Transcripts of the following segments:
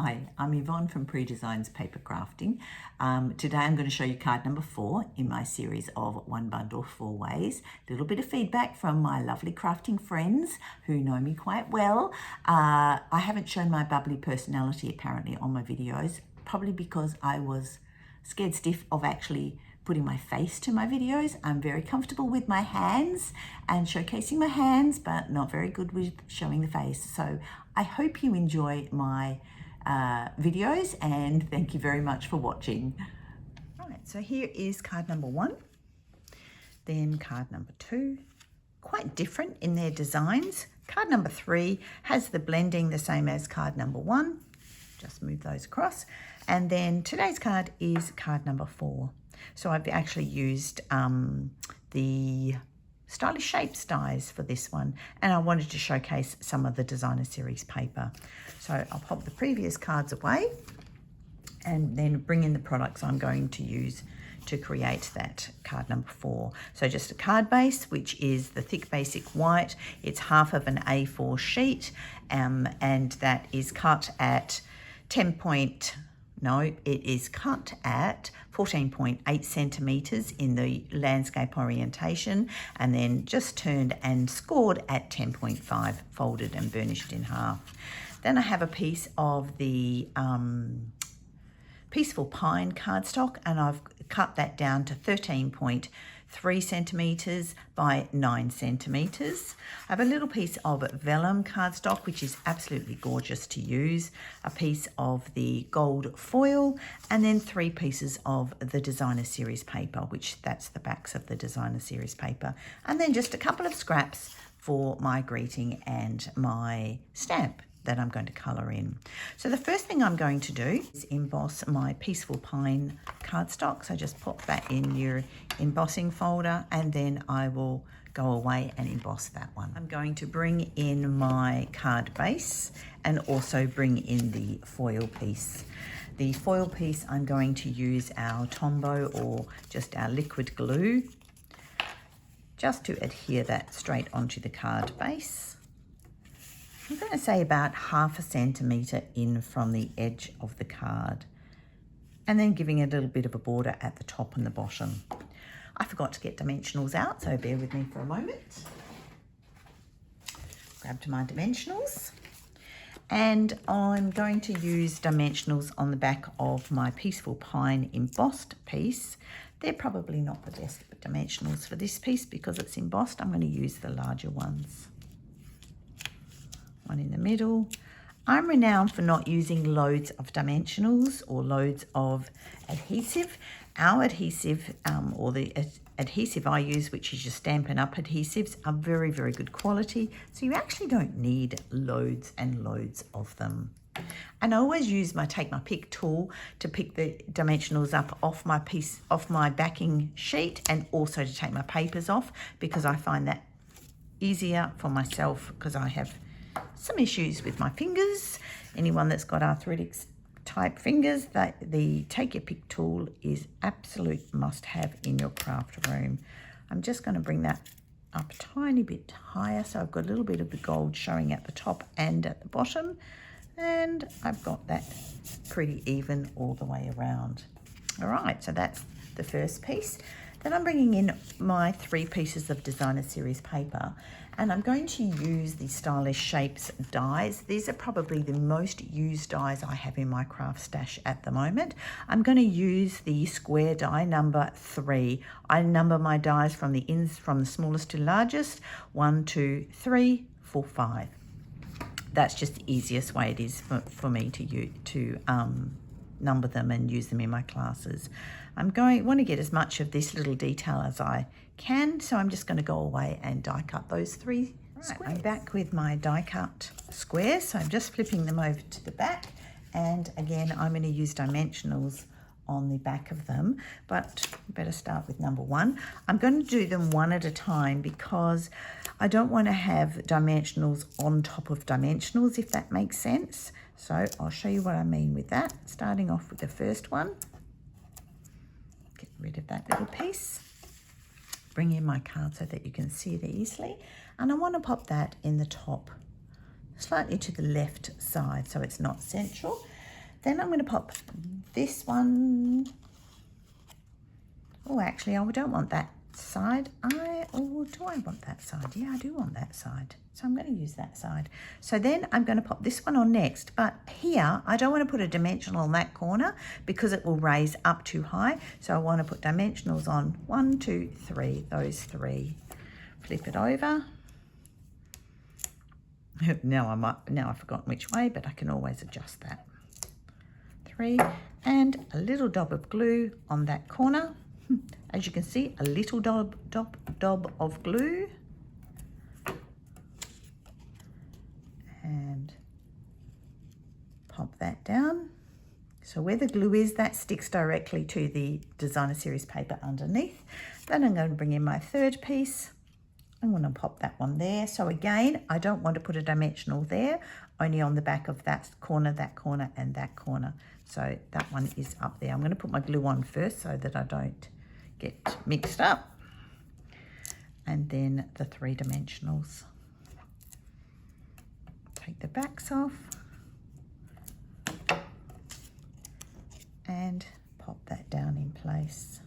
Hi, I'm Yvonne from Pree Designs Paper Crafting. Today I'm going to show you card number 4 in my series of One Bundle 4 Ways. A little bit of feedback from my lovely crafting friends who know me quite well. I haven't shown my bubbly personality apparently on my videos, probably because I was scared stiff of actually putting my face to my videos. I'm very comfortable with my hands and showcasing my hands, but not very good with showing the face. So I hope you enjoy my videos, and thank you very much for watching. Right, so here is card number 1, then card number 2, quite different in their designs. Card number 3 has the blending the same as card number 1. Just move those across. And then today's card is card number 4. So I've actually used the Stylish Shapes dies for this one, and I wanted to showcase some of the designer series paper. So I'll pop the previous cards away and then bring in the products I'm going to use to create that card number 4. So just a card base, which is the thick basic white. It's half of an A4 sheet, and that is cut at 14.8 centimeters in the landscape orientation, and then just turned and scored at 10.5, folded and burnished in half. Then I have a piece of the Peaceful Pine cardstock, and I've cut that down to 13.3 centimeters by 9 centimeters. I have a little piece of vellum cardstock, which is absolutely gorgeous to use, a piece of the gold foil, and then 3 pieces of the designer series paper, which that's the backs of the designer series paper, and then just a couple of scraps for my greeting and my stamp that I'm going to colour in. So the first thing I'm going to do is emboss my Peaceful Pine cardstock. So just pop that in your embossing folder, and then I will go away and emboss that one. I'm going to bring in my card base and also bring in the foil piece. The foil piece, I'm going to use our Tombow or just our liquid glue just to adhere that straight onto the card base. I'm going to say about 0.5 centimetre in from the edge of the card, and then giving it a little bit of a border at the top and the bottom. I forgot to get dimensionals out, so bear with me for a moment. Grab to my dimensionals, and I'm going to use dimensionals on the back of my Peaceful Pine embossed piece. They're probably not the best dimensionals for this piece because it's embossed. I'm going to use the larger ones. One in the middle. I'm renowned for not using loads of dimensionals or loads of adhesive. Our adhesive, or the adhesive I use, which is your Stampin' Up adhesives, are very, very good quality. So you actually don't need loads and loads of them. And I always use my Take My Pick tool to pick the dimensionals up off my piece, off my backing sheet, and also to take my papers off, because I find that easier for myself because I have some issues with my fingers. Anyone that's got arthritic type fingers, that the Take Your Pick tool is absolute must have in your craft room. I'm just going to bring that up a tiny bit higher so I've got a little bit of the gold showing at the top and at the bottom, and I've got that pretty even all the way around. All right, so that's the first piece. Then I'm bringing in my 3 pieces of designer series paper, and I'm going to use the Stylish Shapes dies. These are probably the most used dies I have in my craft stash at the moment. I'm going to use the square die number 3. I number my dies from the smallest to largest, 1, 2, 3, 4, 5. That's just the easiest way it is for me to number them and use them in my classes. Want to get as much of this little detail as I can, so I'm just going to go away and die cut those 3 squares. I'm back with my die cut squares, so I'm just flipping them over to the back, and again I'm going to use dimensionals on the back of them, but better start with number 1. I'm going to do them one at a time because I don't want to have dimensionals on top of dimensionals, if that makes sense. So I'll show you what I mean with that. Starting off with the first one. Get rid of that little piece. Bring in my card so that you can see it easily. And I want to pop that in the top, slightly to the left side, so it's not central. Then I'm going to pop this one. Oh, actually, I don't want that side. Or do I want that side? Yeah, I do want that side. So I'm going to use that side. So then I'm going to pop this one on next. But here, I don't want to put a dimensional on that corner because it will raise up too high. So I want to put dimensionals on 1, 2, 3, those 3. Flip it over. Now I've forgotten which way, but I can always adjust that. 3, and a little dab of glue on that corner. As you can see, a little dab of glue. And pop that down. So where the glue is, that sticks directly to the designer series paper underneath. Then I'm going to bring in my third piece. I'm going to pop that one there. So again, I don't want to put a dimensional there, only on the back of that corner, and that corner. So that one is up there. I'm going to put my glue on first so that I don't get mixed up. And then the 3 dimensionals. Take the backs off and pop that down in place.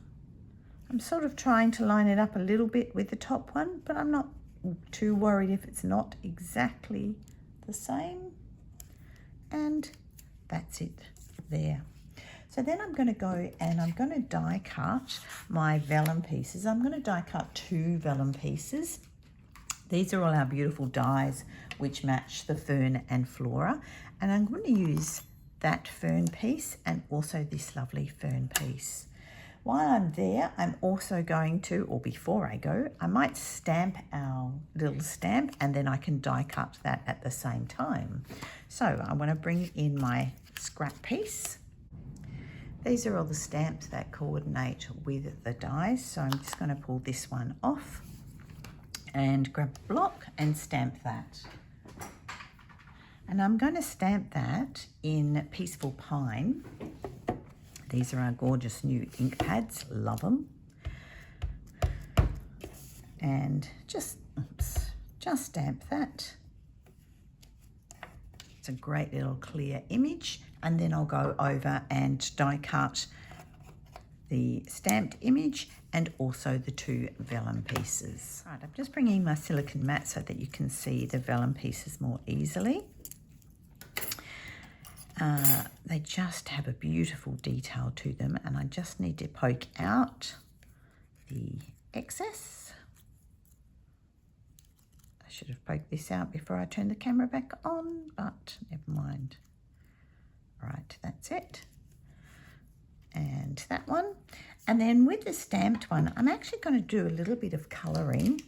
I'm sort of trying to line it up a little bit with the top one, but I'm not too worried if it's not exactly the same. And that's it there. So then I'm going to go and I'm going to die cut my vellum pieces. I'm going to die cut 2 vellum pieces. These are all our beautiful dies which match the Fern and Flora. And I'm going to use that fern piece and also this lovely fern piece. While I'm there, I'm also going to, or before I go, I might stamp our little stamp and then I can die cut that at the same time. So I want to bring in my scrap piece. These are all the stamps that coordinate with the dies. So I'm just going to pull this one off and grab the block and stamp that. And I'm going to stamp that in Peaceful Pine. These are our gorgeous new ink pads, love them. And just stamp that. It's a great little clear image. And then I'll go over and die cut the stamped image and also the 2 vellum pieces. Right, I'm just bringing my silicone mat so that you can see the vellum pieces more easily. They just have a beautiful detail to them, and I just need to poke out the excess. I should have poked this out before I turned the camera back on, but never mind. Right, that's it. And that one. And then with the stamped one, I'm actually going to do a little bit of colouring.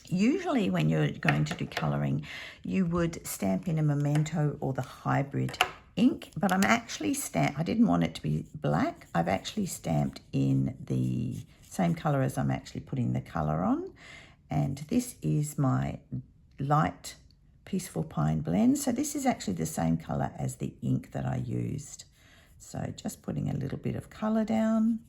Usually when you're going to do colouring, you would stamp in a Memento or the hybrid ink, but I'm actually I didn't want it to be black. I've actually stamped in the same colour as I'm actually putting the colour on. And this is my light Peaceful Pine blend. So this is actually the same colour as the ink that I used. So just putting a little bit of colour down.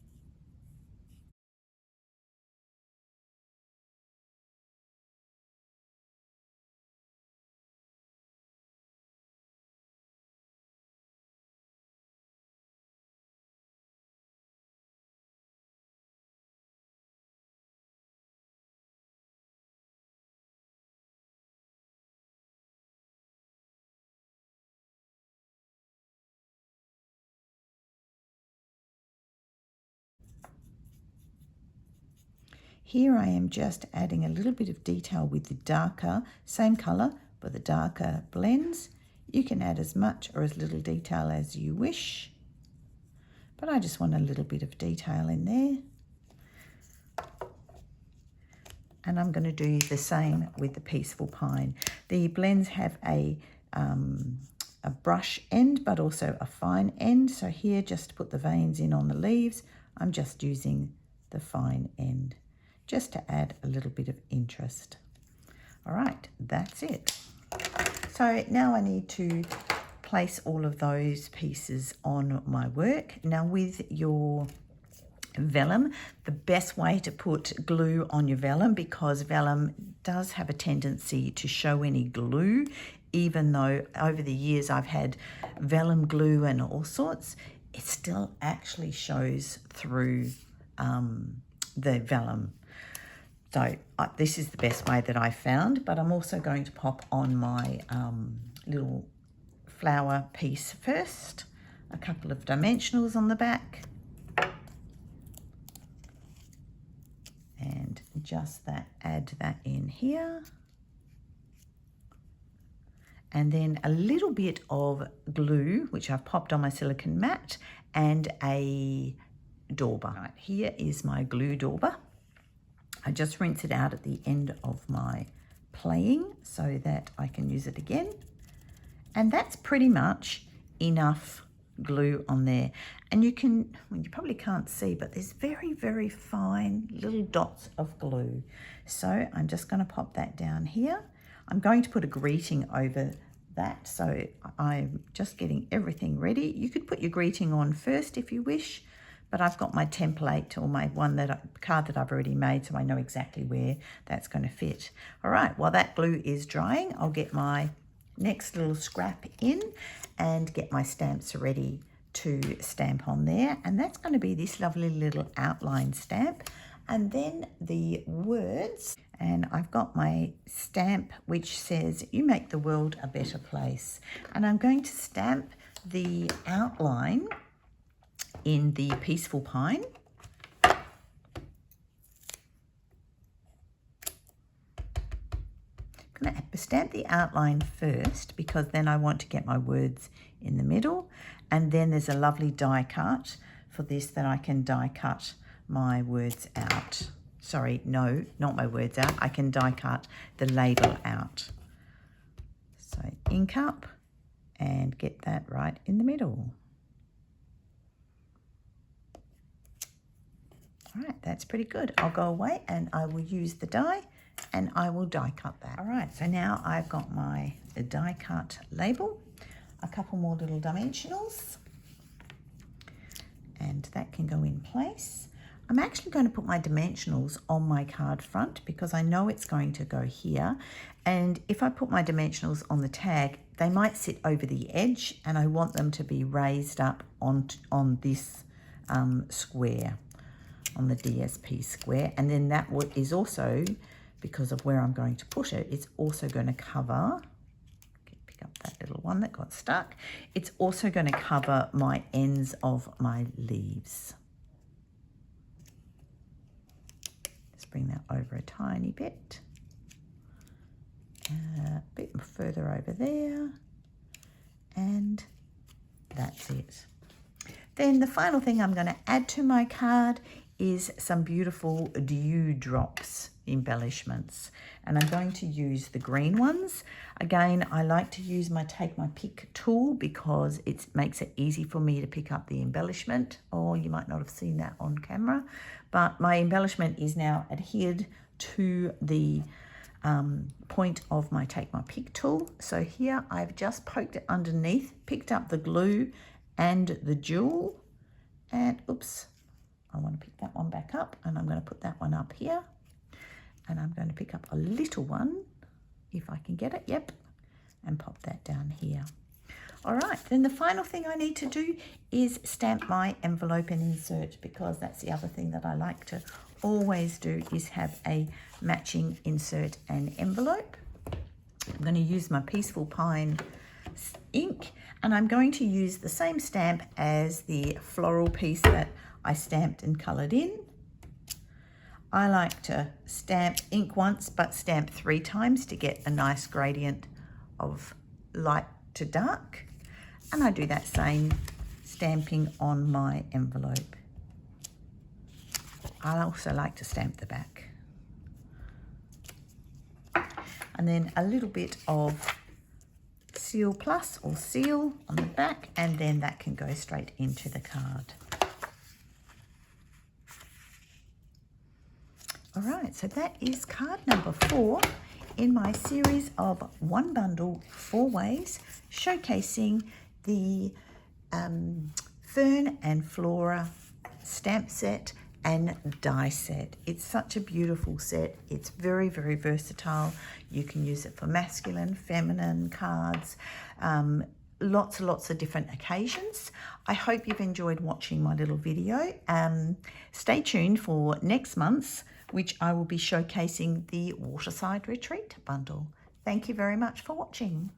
Here I am just adding a little bit of detail with the darker, same colour, but the darker blends. You can add as much or as little detail as you wish, but I just want a little bit of detail in there. And I'm going to do the same with the Peaceful Pine. The blends have a brush end, but also a fine end. So here, just to put the veins in on the leaves, I'm just using the fine end, just to add a little bit of interest. All right, that's it. So now I need to place all of those pieces on my work. Now with your vellum, the best way to put glue on your vellum, because vellum does have a tendency to show any glue even though over the years I've had vellum glue and all sorts, it still actually shows through the vellum. So this is the best way that I found, but I'm also going to pop on my little flower piece first, a couple of dimensionals on the back, and just add that in here. And then a little bit of glue, which I've popped on my silicone mat, and a dauber. Right, here is my glue dauber. I just rinse it out at the end of my playing so that I can use it again. And that's pretty much enough glue on there. And you can, well, you probably can't see, but there's very, very fine little dots of glue. So I'm just going to pop that down here. I'm going to put a greeting over that, so I'm just getting everything ready. You could put your greeting on first if you wish, but I've got my template or my card that I've already made, so I know exactly where that's going to fit. All right, while that glue is drying, I'll get my next little scrap in and get my stamps ready to stamp on there. And that's going to be this lovely little outline stamp. And then the words, and I've got my stamp which says, "You make the world a better place." And I'm going to stamp the outline in the Peaceful Pine. I'm going to stamp the outline first because then I want to get my words in the middle. And then there's a lovely die cut for this that I can die cut my words out. Sorry, no, not my words out. I can die cut the label out. So ink up and get that right in the middle. All right, that's pretty good. I'll go away and I will use the die and I will die cut that. All right, so now I've got my die cut label, a couple more little dimensionals, and that can go in place. I'm actually going to put my dimensionals on my card front because I know it's going to go here. And if I put my dimensionals on the tag, they might sit over the edge and I want them to be raised up on this square, on the DSP square. And then that is also, because of where I'm going to put it, it's also going to cover, pick up that little one that got stuck. It's also going to cover my ends of my leaves. Bring that over a tiny bit, a bit further over there, and that's it. Then the final thing I'm going to add to my card is some beautiful dewdrops embellishments, and I'm going to use the green ones. Again, I like to use my Take My Pick tool because it makes it easy for me to pick up the embellishment. Or you might not have seen that on camera, but my embellishment is now adhered to the point of my Take My Pick tool. So here I've just poked it underneath, picked up the glue and the jewel, and oops, I want to pick that one back up, and I'm going to put that one up here, and I'm going to pick up a little one if I can get it, yep, and pop that down here. All right, then the final thing I need to do is stamp my envelope and insert, because that's the other thing that I like to always do, is have a matching insert and envelope. I'm going to use my Peaceful Pine ink, and I'm going to use the same stamp as the floral piece that I stamped and coloured in. I like to stamp ink once, but stamp 3 times to get a nice gradient of light to dark. And I do that same stamping on my envelope. I also like to stamp the back. And then a little bit of Seal Plus or seal on the back, and then that can go straight into the card. All right, so that is card number 4 in my series of 1 bundle 4 ways, showcasing the Fern and Flora stamp set and die set. It's such a beautiful set. It's very, very versatile. You can use it for masculine, feminine cards, lots and lots of different occasions. I hope you've enjoyed watching my little video. Stay tuned for next month's, which I will be showcasing the Waterside Retreat bundle. Thank you very much for watching.